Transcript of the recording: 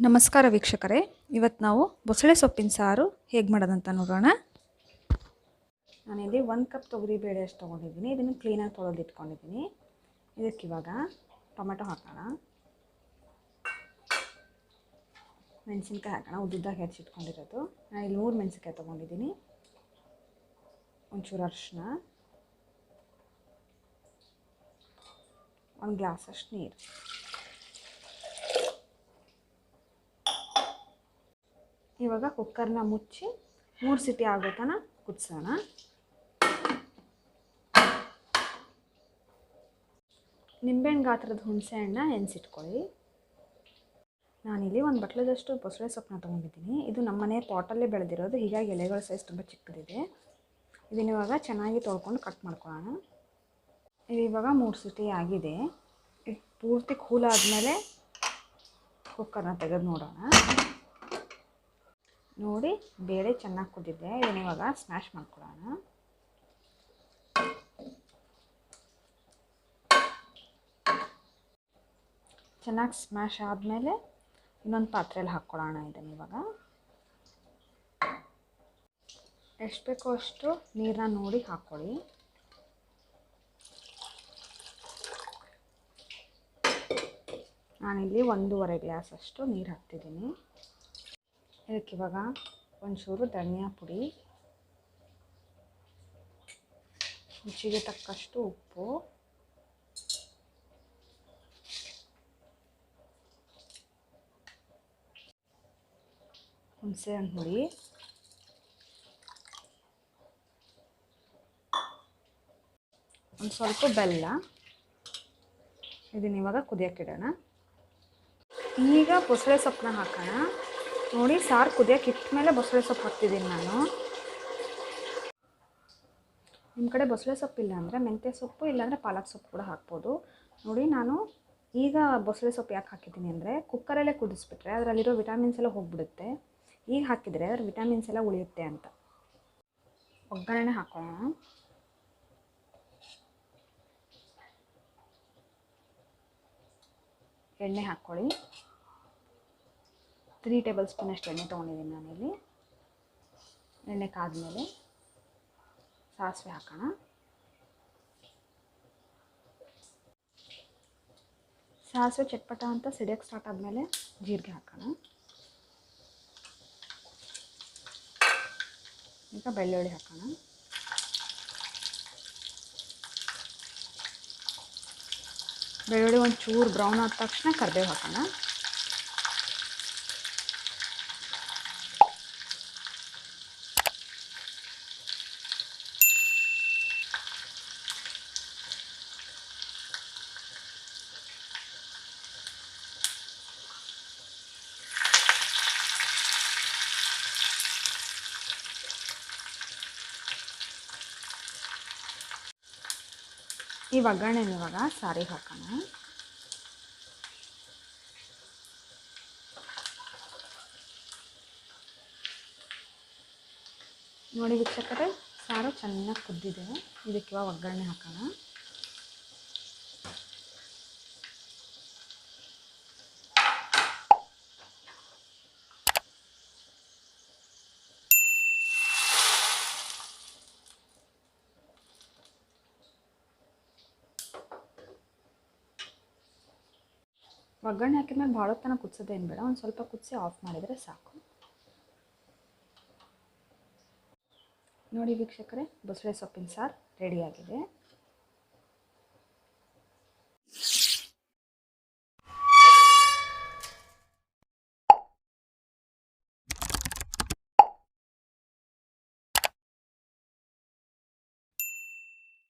ನಮಸ್ಕಾರ ವೀಕ್ಷಕರೇ, ಇವತ್ತು ನಾವು ಬಸಳೆ ಸೊಪ್ಪಿನ ಸಾರು ಹೇಗೆ ಮಾಡೋದಂತ ನೋಡೋಣ. ನಾನಿಲ್ಲಿ 1 ಕಪ್ ತೊಗರಿ ಬೇಳೆ ಅಷ್ಟು ತೊಗೊಂಡಿದ್ದೀನಿ. ಇದನ್ನು ಕ್ಲೀನಾಗಿ ತೊಳೆದು ಇಟ್ಕೊಂಡಿದ್ದೀನಿ. ಇದಕ್ಕಿವಾಗ ಟೊಮೆಟೊ ಹಾಕೋಣ, ಮೆಣಸಿನ್ಕಾಯಿ ಹಾಕೋಣ, ಉದ್ದುದ್ದಾಗಿ ಹೆಚ್ಚಿಟ್ಕೊಂಡಿರೋದು. ನಾನು ಇಲ್ಲಿ 3 ಮೆಣಸಿನ್ಕಾಯಿ ತೊಗೊಂಡಿದ್ದೀನಿ. ಒಂಚೂರು ಅರಿಶಿನ, 1 ಗ್ಲಾಸಷ್ಟು ನೀರು. ಇವಾಗ ಕುಕ್ಕರ್ನ ಮುಚ್ಚಿ 3 ಸಿಟಿ ಆಗೋ ತನಕ ಕುದಿಸೋಣ. ನಿಂಬೆಹಣ್ಣು ಗಾತ್ರದ ಹುಣಸೆ ಹಣ್ಣು ನೆನೆಸಿಟ್ಕೊಳ್ಳಿ. ನಾನಿಲ್ಲಿ 1 ಬಟ್ಲದಷ್ಟು ಬಸಳೆ ಸೊಪ್ಪನ್ನ ತೊಗೊಂಡಿದ್ದೀನಿ. ಇದು ನಮ್ಮ ಮನೆ ಪಾಟಲ್ಲೇ ಬೆಳೆದಿರೋದು, ಹೀಗಾಗಿ ಎಲೆಗಳ ಸೈಜ್ ತುಂಬ ಚಿಕ್ಕದಿದೆ. ಇದನ್ನ ಇವಾಗ ಚೆನ್ನಾಗಿ ತೊಳ್ಕೊಂಡು ಕಟ್ ಮಾಡ್ಕೊಳ್ಳೋಣ. ಇದು ಇವಾಗ 3 ಸಿಟಿ ಆಗಿದೆ. ಇದು ಪೂರ್ತಿ ಕೂಲ್ ಆದಮೇಲೆ ಕುಕ್ಕರ್ನ ತೆಗೆದು ನೋಡೋಣ. ನೋಡಿ, ಬೇಳೆ ಚೆನ್ನಾಗಿ ಕುದ್ದಿದೆ. ಇದನ್ನ ಇವಾಗ ಸ್ಮ್ಯಾಶ್ ಮಾಡ್ಕೊಳ್ಳೋಣ. ಚೆನ್ನಾಗಿ ಸ್ಮ್ಯಾಶ್ ಆದಮೇಲೆ ಇನ್ನೊಂದು ಪಾತ್ರೆಯಲ್ಲಿ ಹಾಕ್ಕೊಳ್ಳೋಣ. ಇದನ್ನು ಇವಾಗ ಎಷ್ಟು ಬೇಕೋ ಅಷ್ಟು ನೀರನ್ನ ನೋಡಿ ಹಾಕ್ಕೊಳ್ಳಿ. ನಾನಿಲ್ಲಿ 1.5 ಗ್ಲಾಸ್ ಅಷ್ಟು ನೀರು ಹಾಕ್ತಿದ್ದೀನಿ. ಇದಕ್ಕಿವಾಗ ಒಂಚೂರು ಧನಿಯಾ ಪುಡಿ, ರುಚಿಗೆ ತಕ್ಕಷ್ಟು ಉಪ್ಪು, ಹುಣಸೆಹಣ್ಣು ಹುಳಿ, ಒಂದು ಸ್ವಲ್ಪ ಬೆಲ್ಲ. ಇದನ್ನ ಇವಾಗ ಕುದಿಯೋಕ್ಕಿಡೋಣ. ಈಗ ಬಸಳೆ ಸೊಪ್ಪನ್ನ ಹಾಕೋಣ. ನೋಡಿ, ಸಾರು ಕುದಿಯೋಕೆ ಇಟ್ಟ ಬಸಳೆ ಸೊಪ್ಪು ಹಾಕ್ತಿದ್ದೀನಿ ನಾನು. ನಿಮ್ಮ ಕಡೆ ಬಸಳೆ ಸೊಪ್ಪು ಇಲ್ಲ ಅಂದರೆ ಮೆಂತ್ಯ ಸೊಪ್ಪು ಇಲ್ಲಾಂದರೆ ಪಾಲಕ್ ಸೊಪ್ಪು ಕೂಡ ಹಾಕ್ಬೋದು. ನೋಡಿ, ನಾನು ಈಗ ಬಸಳೆ ಸೊಪ್ಪು ಯಾಕೆ ಹಾಕಿದ್ದೀನಿ ಅಂದರೆ ಕುಕ್ಕರಲ್ಲೇ ಕುದಿಸ್ಬಿಟ್ರೆ ಅದರಲ್ಲಿರೋ ವಿಟಮಿನ್ಸ್ ಎಲ್ಲ ಹೋಗಿಬಿಡುತ್ತೆ. ಈಗ ಹಾಕಿದರೆ ಅದ್ರ ವಿಟಮಿನ್ಸ್ ಎಲ್ಲ ಉಳಿಯುತ್ತೆ ಅಂತ. ಒಗ್ಗರಣೆ ಹಾಕೋಣ. ಎಣ್ಣೆ ಹಾಕ್ಕೊಳ್ಳಿ. 3 ಟೇಬಲ್ ಸ್ಪೂನ್ ಅಷ್ಟು ಎಣ್ಣೆ ತೊಗೊಂಡಿದ್ದೀನಿ ನಾನಿಲ್ಲಿ. ಎಣ್ಣೆ ಕಾದ್ಮೇಲೆ ಸಾಸಿವೆ ಹಾಕೋಣ. ಸಾಸಿವೆ ಚಟ್ಪಟ ಅಂತ ಸಿಡಿಯೋಕ್ಕೆ ಸ್ಟಾರ್ಟ್ ಆದಮೇಲೆ ಜೀರಿಗೆ ಹಾಕೋಣ. ಈಗ ಬೆಳ್ಳುಳ್ಳಿ ಹಾಕೋಣ. ಬೆಳ್ಳುಳ್ಳಿ ಒಂಚೂರು ಬ್ರೌನ್ ಆದ ತಕ್ಷಣ ಕರಿಬೇವು ಹಾಕೋಣ. ಈ ಒಗ್ಗರಣೆನ ಇವಾಗ ಸಾರಿಗೆ ಹಾಕೋಣ. ನೋಡಿ ವೀಕ್ಷಕರೇ, ಸಾರು ಚೆನ್ನಾಗಿ ಕುದ್ದಿದೆ. ಇದಕ್ಕೆ ಇವಾಗ ಒಗ್ಗರಣೆ ಹಾಕೋಣ. ಒಗ್ಗರಣೆ ಹಾಕಿದ್ಮೇಲೆ ಭಾಳ ತನಕ ಕುದಿಸೋದೇನು ಬೇಡ, ಒಂದು ಸ್ವಲ್ಪ ಕುದಿಸಿ ಆಫ್ ಮಾಡಿದರೆ ಸಾಕು. ನೋಡಿ ವೀಕ್ಷಕರೇ, ಬಸಳೆ ಸೊಪ್ಪಿನ ಸಾರು ರೆಡಿಯಾಗಿದೆ.